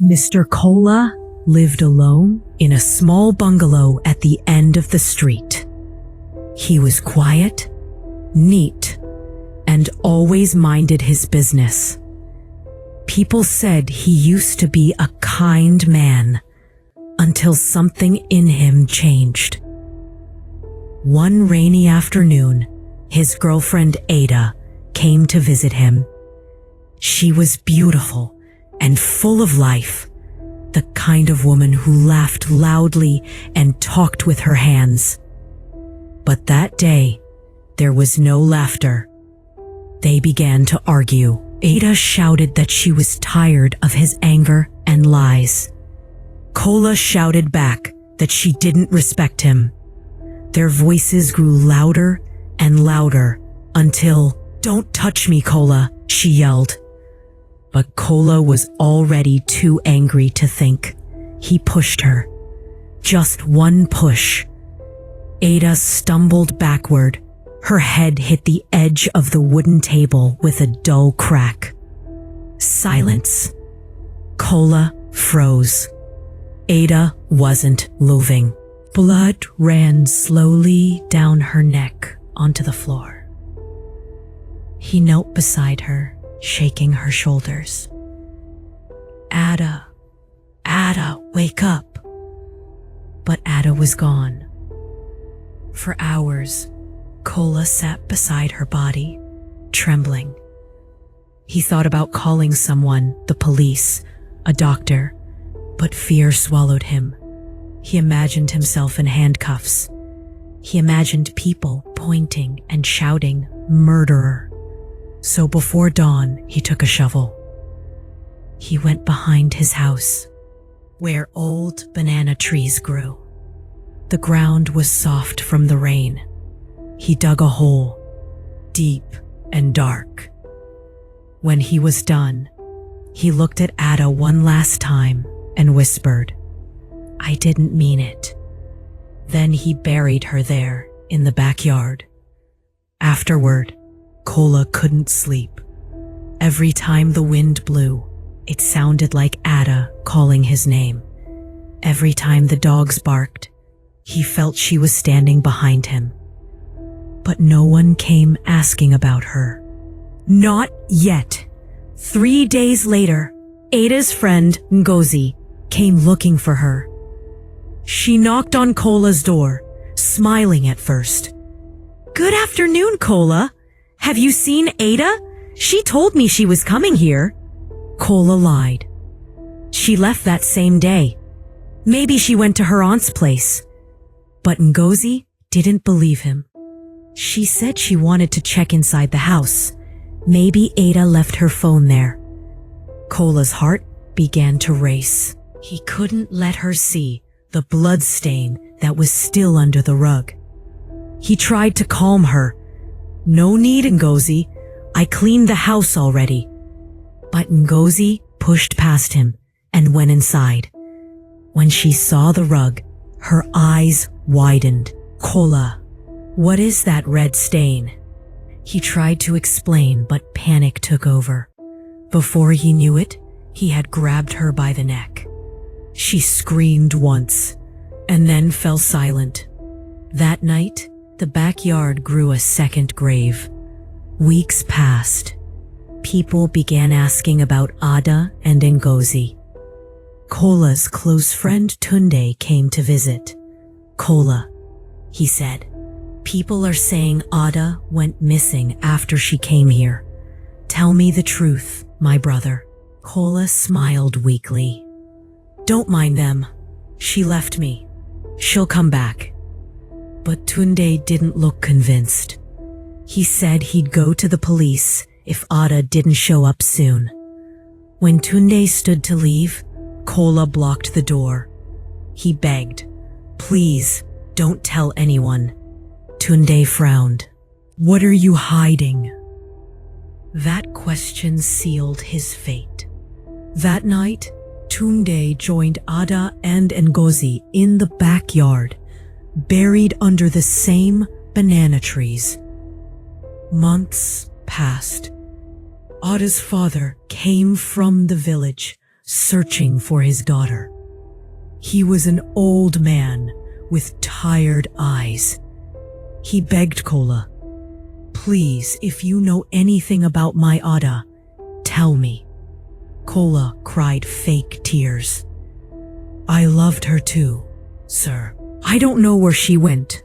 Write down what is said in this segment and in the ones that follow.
Mr. Kola lived alone in a small bungalow at the end of the street. He was quiet, neat, and always minded his business. People said he used to be a kind man until something in him changed. One rainy afternoon, his girlfriend Ada came to visit him. She was beautiful and full of life, the kind of woman who laughed loudly and talked with her hands. But that day, there was no laughter. They began to argue. Ada shouted that she was tired of his anger and lies. Kola shouted back that she didn't respect him. Their voices grew louder and louder until, "Don't touch me, Kola," she yelled. But Kola was already too angry to think. He pushed her. Just one push. Ada stumbled backward. Her head hit the edge of the wooden table with a dull crack. Silence. Kola froze. Ada wasn't moving. Blood ran slowly down her neck onto the floor. He knelt beside her, shaking her shoulders. Ada, wake up. But Ada was gone. For hours, Kola sat beside her body, trembling. He thought about calling someone, the police, a doctor, but fear swallowed him. He imagined himself in handcuffs. He imagined people pointing and shouting, "Murderer." So before dawn, he took a shovel. He went behind his house, where old banana trees grew. The ground was soft from the rain. He dug a hole, deep and dark. When he was done, he looked at Ada one last time and whispered, "I didn't mean it." Then he buried her there in the backyard. Afterward, Kola couldn't sleep. Every time the wind blew, it sounded like Ada calling his name. Every time the dogs barked, he felt she was standing behind him. But no one came asking about her. Not yet. 3 days later, Ada's friend Ngozi came looking for her. She knocked on Kola's door, smiling at first. "Good afternoon, Kola. Have you seen Ada? She told me she was coming here." Kola lied. She left that same day. Maybe she went to her aunt's place. But Ngozi didn't believe him. She said she wanted to check inside the house. Maybe Ada left her phone there. Kola's heart began to race. He couldn't let her see the blood stain that was still under the rug. He tried to calm her. "No need, Ngozi. I cleaned the house already." But Ngozi pushed past him and went inside. When she saw the rug, her eyes widened. "Kola, what is that red stain?" He tried to explain, but panic took over. Before he knew it, he had grabbed her by the neck. She screamed once, and then fell silent. That night, the backyard grew a second grave. Weeks passed. People began asking about Ada and Ngozi. Kola's close friend Tunde came to visit. "Kola," he said, "people are saying Ada went missing after she came here. Tell me the truth, my brother." Kola smiled weakly. "Don't mind them. She left me. She'll come back." But Tunde didn't look convinced. He said he'd go to the police if Ada didn't show up soon. When Tunde stood to leave, Kola blocked the door. He begged, "Please, don't tell anyone." Tunde frowned. "What are you hiding?" That question sealed his fate. That night, Tunde joined Ada and Ngozi in the backyard, buried under the same banana trees. Months passed. Ada's father came from the village, searching for his daughter. He was an old man with tired eyes. He begged Kola, "Please, if you know anything about my Ada, tell me." Kola cried fake tears. "I loved her too, sir. I don't know where she went."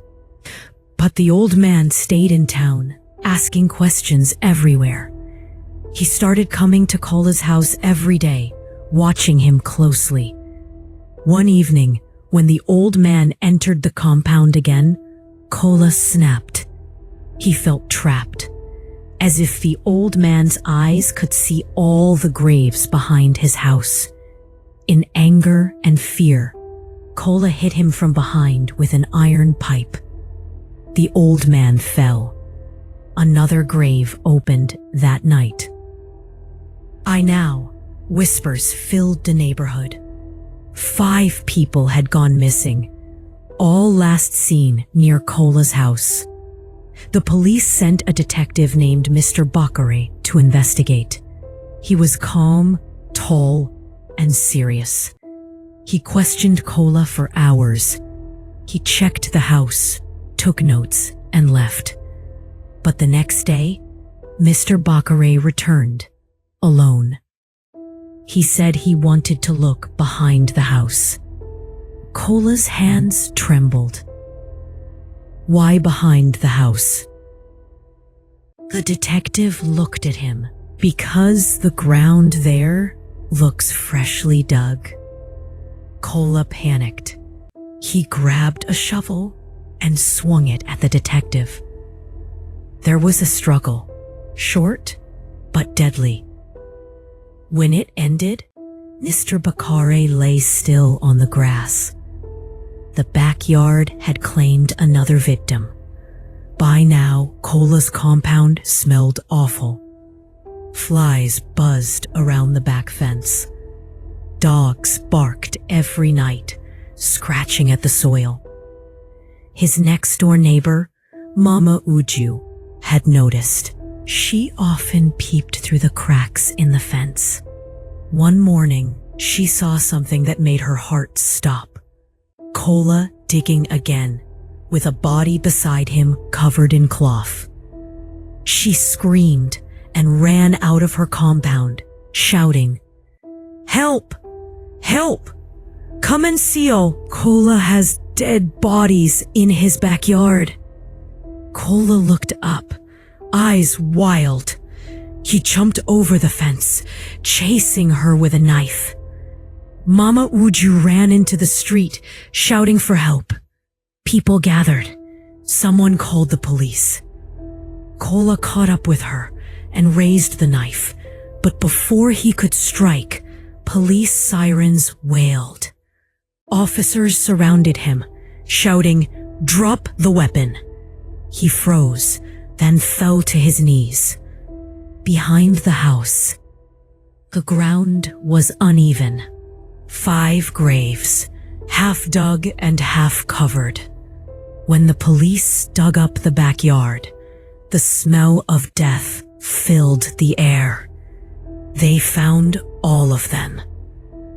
But the old man stayed in town, asking questions everywhere. He started coming to Kola's house every day, watching him closely. One evening, when the old man entered the compound again, Kola snapped. He felt trapped, as if the old man's eyes could see all the graves behind his house. In anger and fear, Kola hit him from behind with an iron pipe. The old man fell. Another grave opened that night. I now, whispers filled the neighborhood. 5 people had gone missing, all last seen near Kola's house. The police sent a detective named Mr. Bakare to investigate. He was calm, tall, and serious. He questioned Kola for hours. He checked the house, took notes, and left. But the next day, Mr. Bakare returned, alone. He said he wanted to look behind the house. Kola's hands trembled. Why behind the house? The detective looked at him. Because the ground there looks freshly dug. Kola panicked. He grabbed a shovel and swung it at the detective. There was a struggle, short but deadly. When it ended, Mr. Bakare lay still on the grass. The backyard had claimed another victim. By now, Kola's compound smelled awful. Flies buzzed around the back fence. Dogs barked every night, scratching at the soil. His next-door neighbor, Mama Uju, had noticed. She often peeped through the cracks in the fence. One morning, she saw something that made her heart stop. Kola digging again, with a body beside him covered in cloth. She screamed and ran out of her compound, shouting, "Help! Help! Come and see, Kola has dead bodies in his backyard." Kola looked up, eyes wild. He jumped over the fence, chasing her with a knife. Mama Uju ran into the street, shouting for help. People gathered. Someone called the police. Kola caught up with her and raised the knife, but before he could strike, police sirens wailed. Officers surrounded him, shouting, "Drop the weapon." He froze, then fell to his knees. Behind the house, the ground was uneven. 5 graves, half dug and half covered. When the police dug up the backyard, the smell of death filled the air. They found all of them.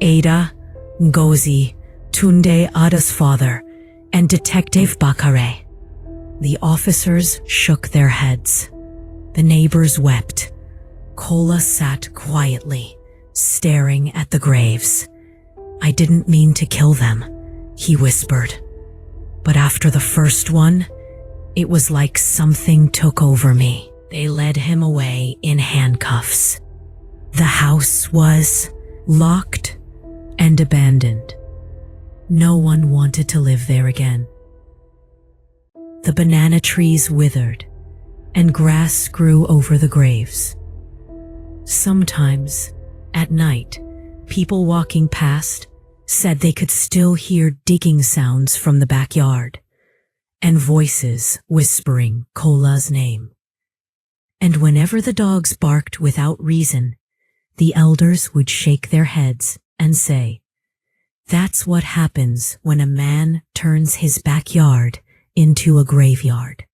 Ada, Ngozi, Tunde Ada's father, and Detective Bakare. The officers shook their heads. The neighbors wept. Kola sat quietly, staring at the graves. "I didn't mean to kill them," he whispered. But after the first one, it was like something took over me. They led him away in handcuffs. The house was locked and abandoned. No one wanted to live there again. The banana trees withered, and grass grew over the graves. Sometimes, at night, people walking past said they could still hear digging sounds from the backyard, and voices whispering Kola's name. And whenever the dogs barked without reason, the elders would shake their heads and say, "That's what happens when a man turns his backyard into a graveyard."